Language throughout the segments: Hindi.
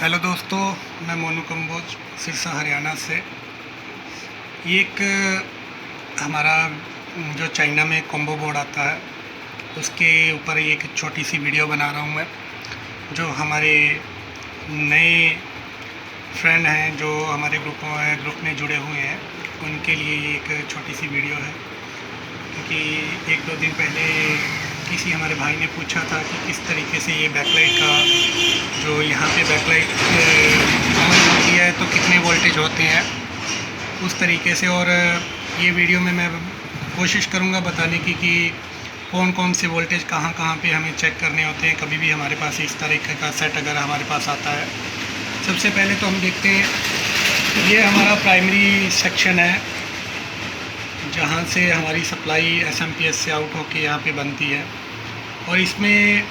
हेलो दोस्तों, मैं मोनू कंबोज सिरसा हरियाणा से। ये एक हमारा जो चाइना में कॉम्बो बोर्ड आता है उसके ऊपर एक छोटी सी वीडियो बना रहा हूँ मैं। जो हमारे नए फ्रेंड हैं जो हमारे ग्रुप में जुड़े हुए हैं उनके लिए ये एक छोटी सी वीडियो है। क्योंकि एक दो दिन पहले किसी हमारे भाई ने पूछा था कि किस तरीके से ये बैकलाइट का जो यहाँ पे बैकलाइट ऑन होती है तो कितने वोल्टेज होते हैं उस तरीके से। और ये वीडियो में मैं कोशिश करूँगा बताने की कि कौन कौन से वोल्टेज कहाँ कहाँ पे हमें चेक करने होते हैं कभी भी हमारे पास इस तरीके का सेट अगर हमारे पास आता है। सबसे पहले तो हम देखते हैं ये हमारा प्राइमरी सेक्शन है जहाँ से हमारी सप्लाई एसएमपीएस से आउट होके यहाँ पे बनती है। और इसमें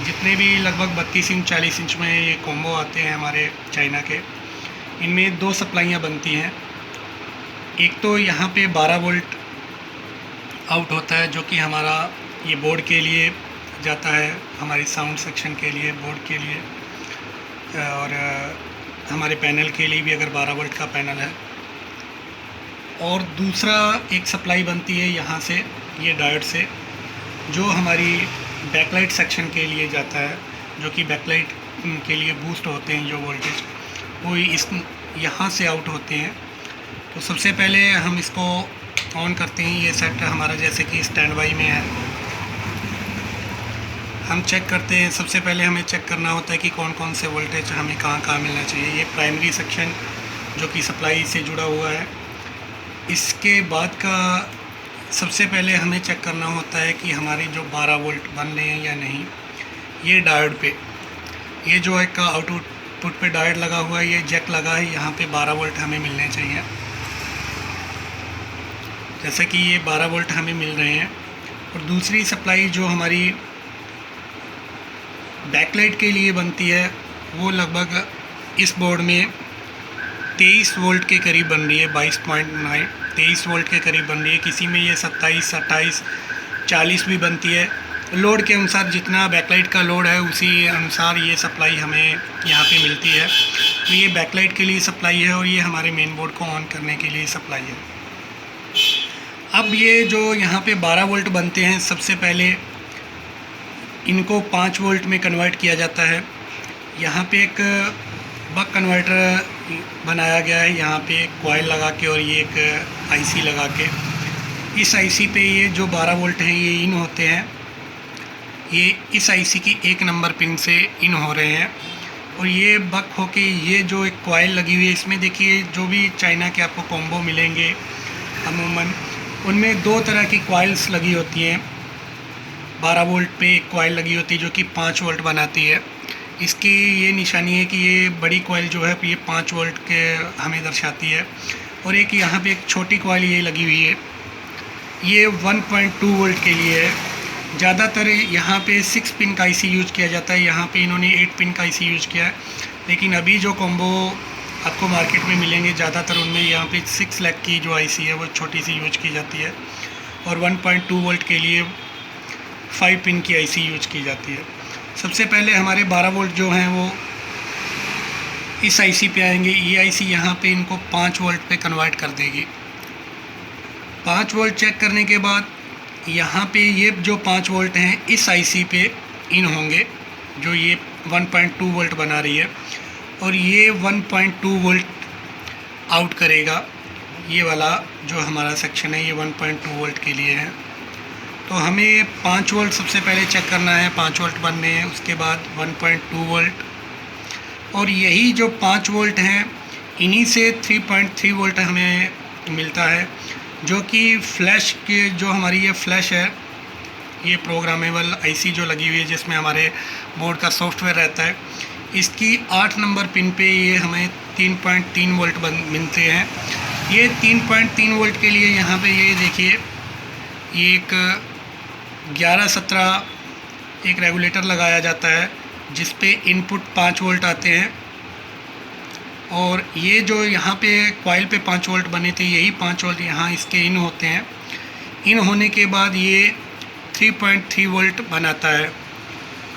जितने भी लगभग 32 इंच 40 इंच में ये कॉम्बो आते हैं हमारे चाइना के, इनमें दो सप्लाइयाँ बनती हैं। एक तो यहाँ पे 12 वोल्ट आउट होता है जो कि हमारा ये बोर्ड के लिए जाता है, हमारी साउंड सेक्शन के लिए, बोर्ड के लिए, और हमारे पैनल के लिए भी अगर 12 वोल्ट का पैनल है। और दूसरा एक सप्लाई बनती है यहाँ से, ये डायोड से, जो हमारी बैकलाइट सेक्शन के लिए जाता है, जो कि बैकलाइट के लिए बूस्ट होते हैं जो वोल्टेज वो इस यहाँ से आउट होते हैं। तो सबसे पहले हम इसको ऑन करते हैं। ये सेट हमारा जैसे कि स्टैंड बाई में है, हम चेक करते हैं। सबसे पहले हमें चेक करना होता है कि कौन कौन से वोल्टेज हमें कहाँ कहाँ मिलना चाहिए। ये प्राइमरी सेक्शन जो कि सप्लाई से जुड़ा हुआ है। इसके बाद का सबसे पहले हमें चेक करना होता है कि हमारी जो 12 वोल्ट बन रहे हैं या नहीं। ये डायोड पे, ये जो एक आउटपुट पे डायोड लगा हुआ है, ये जैक लगा है, यहाँ पे 12 वोल्ट हमें मिलने चाहिए। जैसे कि ये 12 वोल्ट हमें मिल रहे हैं। और दूसरी सप्लाई जो हमारी बैकलाइट के लिए बनती है वो लगभग इस बोर्ड में 23 वोल्ट के करीब बन रही है, 22.9 23 वोल्ट के करीब बन रही है। किसी में ये 27, 28, 40 भी बनती है। लोड के अनुसार जितना बैकलाइट का लोड है उसी अनुसार ये सप्लाई हमें यहाँ पे मिलती है। तो ये बैकलाइट के लिए सप्लाई है और ये हमारे मेन बोर्ड को ऑन करने के लिए सप्लाई है। अब ये जो यहाँ पे 12 वोल्ट बनते हैं, सबसे पहले इनको 5 वोल्ट में कन्वर्ट किया जाता है। यहाँ पे एक बक कन्वर्टर बनाया गया है, यहाँ पे एक कॉइल लगा के और ये एक आईसी लगा के। इस आईसी पे ये जो 12 वोल्ट हैं ये इन होते हैं। ये इस आईसी की 1 नंबर पिन से इन हो रहे हैं। और ये बक होके ये जो एक कॉइल लगी हुई है, इसमें देखिए जो भी चाइना के आपको कॉम्बो मिलेंगे अमूमन उनमें 2 तरह की कॉइल्स लगी होती हैं। 12 वोल्ट पे एक कॉइल लगी होती है जो कि 5 वोल्ट बनाती है। इसकी ये निशानी है कि ये बड़ी कॉइल जो है ये 5 वोल्ट के हमें दर्शाती है। और एक यहाँ पे एक छोटी कॉइल ये लगी हुई है, ये 1.2 वोल्ट के लिए है। ज़्यादातर यहाँ पे 6 पिन का आईसी यूज किया जाता है, यहाँ पे इन्होंने 8 पिन का आईसी यूज किया है। लेकिन अभी जो कॉम्बो आपको मार्केट में मिलेंगे ज़्यादातर उनमें यहाँ पे 6 लाख की जो आईसी है वो छोटी सी यूज की जाती है। और 1.2 वोल्ट के लिए 5 पिन की आईसी यूज की जाती है। सबसे पहले हमारे 12 वोल्ट जो हैं वो इस आईसी पे आएंगे। ये आईसी यहाँ पे इनको 5 वोल्ट पे कन्वर्ट कर देगी। 5 वोल्ट चेक करने के बाद यहाँ पे ये जो 5 वोल्ट हैं इस आईसी पे इन होंगे, जो ये 1.2 वोल्ट बना रही है। और ये 1.2 वोल्ट आउट करेगा। ये वाला जो हमारा सेक्शन है ये 1.2 वोल्ट के लिए है। तो हमें 5 वोल्ट सबसे पहले चेक करना है, 5 वोल्ट बनने हैं, उसके बाद 1.2 वोल्ट। और यही जो 5 वोल्ट हैं इन्हीं से 3.3 वोल्ट हमें मिलता है, जो कि फ्लैश के जो हमारी ये फ्लैश है, ये प्रोग्रामेबल आईसी जो लगी हुई है जिसमें हमारे बोर्ड का सॉफ्टवेयर रहता है, इसकी 8 नंबर पिन पे ये हमें 3.3 वोल्ट मिलते हैं। ये 3.3 वोल्ट के लिए यहाँ पे ये देखिए ये एक 11-17 एक रेगुलेटर लगाया जाता है जिस पे इनपुट 5 वोल्ट आते हैं। और ये जो यहाँ पे कॉइल पे 5 वोल्ट बने थे यही 5 वोल्ट यहाँ इसके इन होते हैं। इन होने के बाद ये 3.3 वोल्ट बनाता है।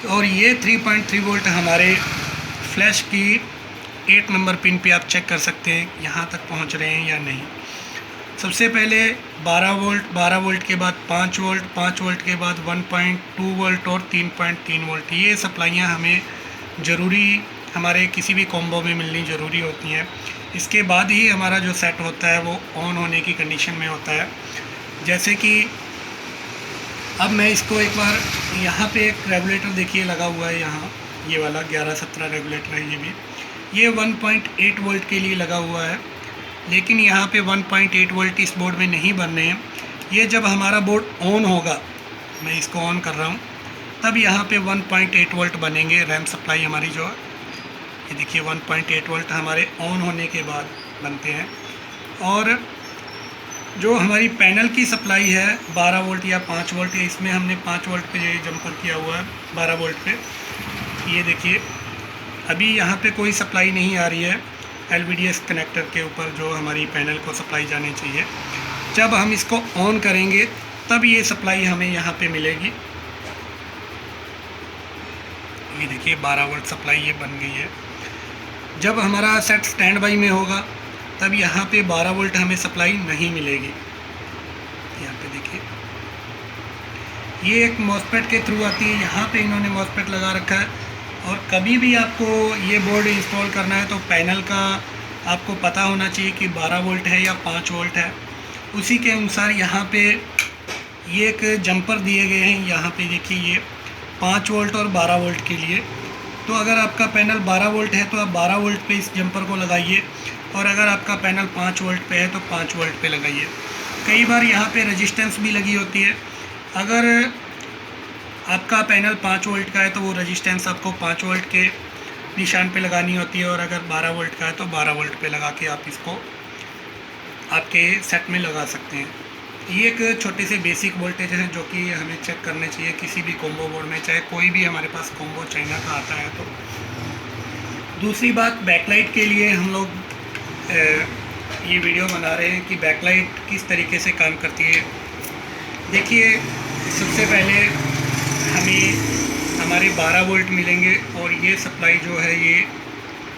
और ये 3.3 वोल्ट हमारे फ्लैश की 8 नंबर पिन पे आप चेक कर सकते हैं यहाँ तक पहुँच रहे हैं या नहीं। सबसे पहले 12 वोल्ट के बाद 5 वोल्ट के बाद 1.2 वोल्ट और 3.3 वोल्ट, ये सप्लाइयाँ हमें ज़रूरी हमारे किसी भी कॉम्बो में मिलनी ज़रूरी होती हैं। इसके बाद ही हमारा जो सेट होता है वो ऑन होने की कंडीशन में होता है। जैसे कि अब मैं इसको एक बार, यहाँ पे एक रेगुलेटर देखिए लगा हुआ है, यहाँ ये वाला 11-17 रेगुलेटर है, ये 1.8 वोल्ट के लिए लगा हुआ है, लेकिन यहाँ पे 1.8 वोल्ट इस बोर्ड में नहीं बन रहे हैं। ये जब हमारा बोर्ड ऑन होगा, मैं इसको ऑन कर रहा हूँ, तब यहाँ पे 1.8 वोल्ट बनेंगे। रैम सप्लाई हमारी जो है, ये देखिए 1.8 वोल्ट हमारे ऑन होने के बाद बनते हैं। और जो हमारी पैनल की सप्लाई है 12 वोल्ट या 5 वोल्ट, इसमें हमने 5 वोल्ट पे जंपर किया हुआ है 12 वोल्ट पे। ये देखिए अभी यहाँ पे कोई सप्लाई नहीं आ रही है LVDS कनेक्टर के ऊपर जो हमारी पैनल को सप्लाई जानी चाहिए। जब हम इसको ऑन करेंगे तब ये सप्लाई हमें यहाँ पे मिलेगी। ये देखिए 12 वोल्ट सप्लाई ये बन गई है। जब हमारा सेट स्टैंड बाई में होगा तब यहाँ पे 12 वोल्ट हमें सप्लाई नहीं मिलेगी। यहाँ पे देखिए ये एक मॉसफेट के थ्रू आती है, यहाँ पे इन्होंने मॉसफेट लगा रखा है। और कभी भी आपको ये बोर्ड इंस्टॉल करना है तो पैनल का आपको पता होना चाहिए कि 12 वोल्ट है या 5 वोल्ट है। उसी के अनुसार यहाँ पे ये एक जंपर दिए गए हैं, यहाँ पे देखिए ये 5 वोल्ट और 12 वोल्ट के लिए। तो अगर आपका पैनल 12 वोल्ट है तो आप 12 वोल्ट पे इस जंपर को लगाइए, और अगर आपका पैनल 5 वोल्ट पे है तो 5 वोल्ट पे लगाइए। कई बार यहाँ पे रेजिस्टेंस भी लगी होती है। अगर आपका पैनल 5 वोल्ट का है तो वो रेजिस्टेंस आपको 5 वोल्ट के निशान पे लगानी होती है, और अगर 12 वोल्ट का है तो 12 वोल्ट पे लगा के आप इसको आपके सेट में लगा सकते हैं। ये एक छोटे से बेसिक वोल्टेज है जो कि हमें चेक करने चाहिए किसी भी कॉम्बो बोर्ड में, चाहे कोई भी हमारे पास कॉम्बो चाइना का आता है। तो दूसरी बात, बैकलाइट के लिए हम लोग ये वीडियो बना रहे हैं कि बैकलाइट किस तरीके से काम करती है। देखिए सबसे पहले हमें हमारे 12 वोल्ट मिलेंगे, और ये सप्लाई जो है ये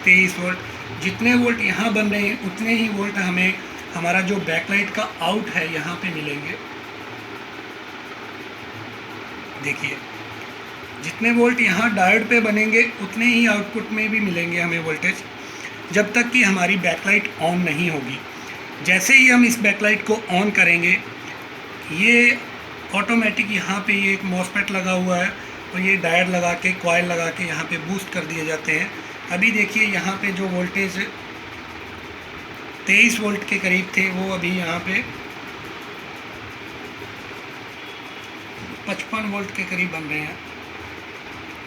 23 वोल्ट। जितने वोल्ट यहाँ बन रहे हैं उतने ही वोल्ट हमें हमारा जो बैकलाइट का आउट है यहाँ पे मिलेंगे। देखिए जितने वोल्ट यहाँ डायोड पे बनेंगे उतने ही आउटपुट में भी मिलेंगे हमें वोल्टेज, जब तक कि हमारी बैकलाइट ऑन नहीं होगी। जैसे ही हम इस बैकलाइट को ऑन करेंगे, ये ऑटोमेटिक यहाँ पे ये एक मॉसफेट लगा हुआ है, और ये डायोड लगा के, कॉइल लगा के यहाँ पे बूस्ट कर दिए जाते हैं। अभी देखिए यहाँ पे जो वोल्टेज 23 वोल्ट के करीब थे, वो अभी यहाँ पे 55 वोल्ट के करीब बन रहे हैं।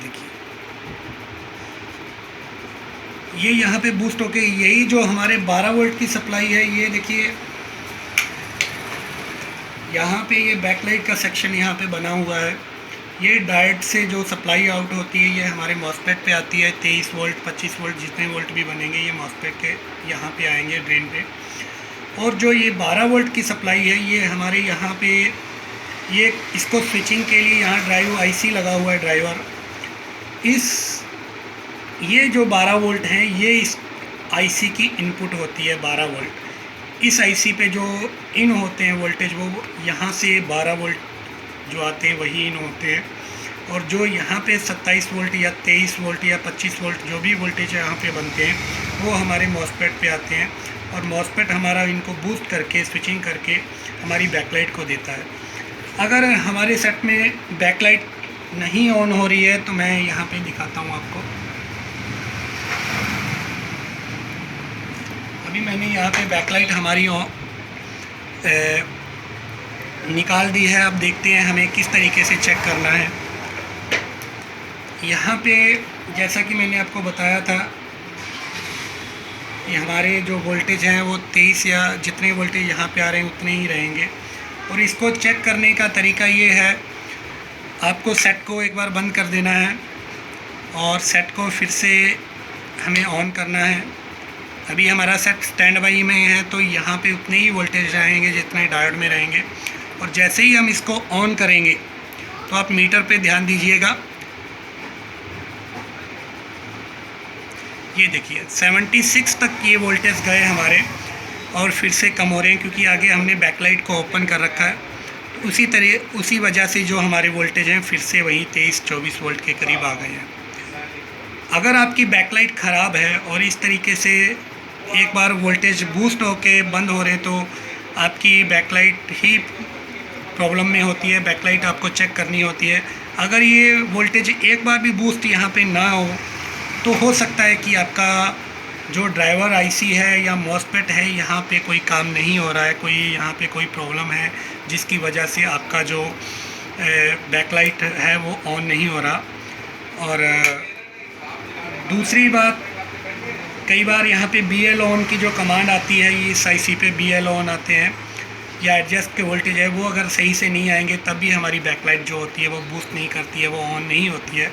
देखिए ये यहाँ पे बूस्ट होके, यही जो हमारे 12 वोल्ट की सप्लाई है, ये देखिए यहाँ पे ये बैकलाइट का सेक्शन यहाँ पे बना हुआ है। ये डायोड से जो सप्लाई आउट होती है ये हमारे मॉसफेट पे आती है। 23 वोल्ट 25 वोल्ट जितने वोल्ट भी बनेंगे ये मॉसफेट के यहाँ पे आएंगे ड्रेन पे। और जो ये 12 वोल्ट की सप्लाई है ये हमारे यहाँ पे, ये इसको स्विचिंग के लिए यहाँ ड्राइव IC लगा हुआ है ड्राइवर। ये जो 12 वोल्ट हैं ये इस IC की इनपुट होती है 12 वोल्ट। इस IC पे जो इन होते हैं वोल्टेज, वो यहाँ से 12 वोल्ट जो आते हैं वही इन होते हैं। और जो यहाँ पे 27 वोल्ट या 23 वोल्ट या 25 वोल्ट जो भी वोल्टेज यहाँ पे बनते हैं वो हमारे मॉसफेट पे आते हैं, और मॉसफेट हमारा इनको बूस्ट करके, स्विचिंग करके हमारी बैकलाइट को देता है। अगर हमारे सेट में बैकलाइट नहीं ऑन हो रही है तो मैं यहाँ पे दिखाता हूँ आपको। अभी मैंने यहाँ पे बैकलाइट हमारी निकाल दी है। अब देखते हैं हमें किस तरीके से चेक करना है। यहाँ पे जैसा कि मैंने आपको बताया था, ये हमारे जो वोल्टेज हैं वो 23 या जितने वोल्टेज यहाँ पे आ रहे हैं उतने ही रहेंगे। और इसको चेक करने का तरीका ये है, आपको सेट को एक बार बंद कर देना है और सेट को फिर से हमें ऑन करना है। अभी हमारा सेट स्टैंड बाई में है तो यहाँ पे उतने ही वोल्टेज रहेंगे जितने डायोड में रहेंगे। और जैसे ही हम इसको ऑन करेंगे तो आप मीटर पे ध्यान दीजिएगा। ये देखिए 76 तक ये वोल्टेज गए हमारे और फिर से कम हो रहे हैं क्योंकि आगे हमने बैकलाइट को ओपन कर रखा है। तो उसी वजह से जो हमारे वोल्टेज हैं फिर से वही 23-24 वोल्ट के करीब आ गए हैं। अगर आपकी बैकलाइट ख़राब है और इस तरीके से एक बार वोल्टेज बूस्ट होके बंद हो रहे हैं तो आपकी बैकलाइट ही प्रॉब्लम में होती है। बैकलाइट आपको चेक करनी होती है। अगर ये वोल्टेज एक बार भी बूस्ट यहाँ पे ना हो तो हो सकता है कि आपका जो ड्राइवर आईसी है या मॉसफेट है यहाँ पे कोई काम नहीं हो रहा है, कोई यहाँ पे कोई प्रॉब्लम है जिसकी वजह से आपका जो बैकलाइट है वो ऑन नहीं हो रहा। और दूसरी बात, कई बार यहाँ पे BL ऑन की जो कमांड आती है, इस आईसी पे BL ऑन आते हैं या एडजस्ट के वोल्टेज है, वो अगर सही से नहीं आएंगे तब भी हमारी बैकलाइट जो होती है वो बूस्ट नहीं करती है, वो ऑन नहीं होती है।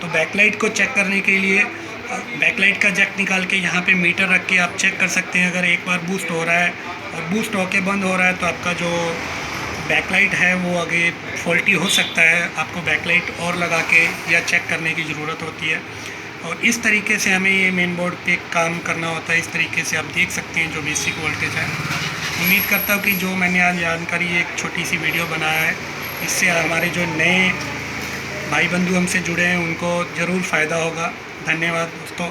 तो बैकलाइट को चेक करने के लिए बैकलाइट का जैक निकाल के यहाँ पे मीटर रख के आप चेक कर सकते हैं। अगर एक बार बूस्ट हो रहा है और बूस्ट होके बंद हो रहा है तो आपका जो बैकलाइट है वो आगे फॉल्टी हो सकता है। आपको बैकलाइट और लगा के या चेक करने की ज़रूरत होती है और इस तरीके से हमें ये मेन बोर्ड पे काम करना होता है। इस तरीके से आप देख सकते हैं जो बेसिक वोल्टेज है। उम्मीद करता हूँ कि जो मैंने आज जानकारी एक छोटी सी वीडियो बनाया है, इससे हमारे जो नए भाई बंधु हमसे जुड़े हैं उनको ज़रूर फ़ायदा होगा। धन्यवाद दोस्तों।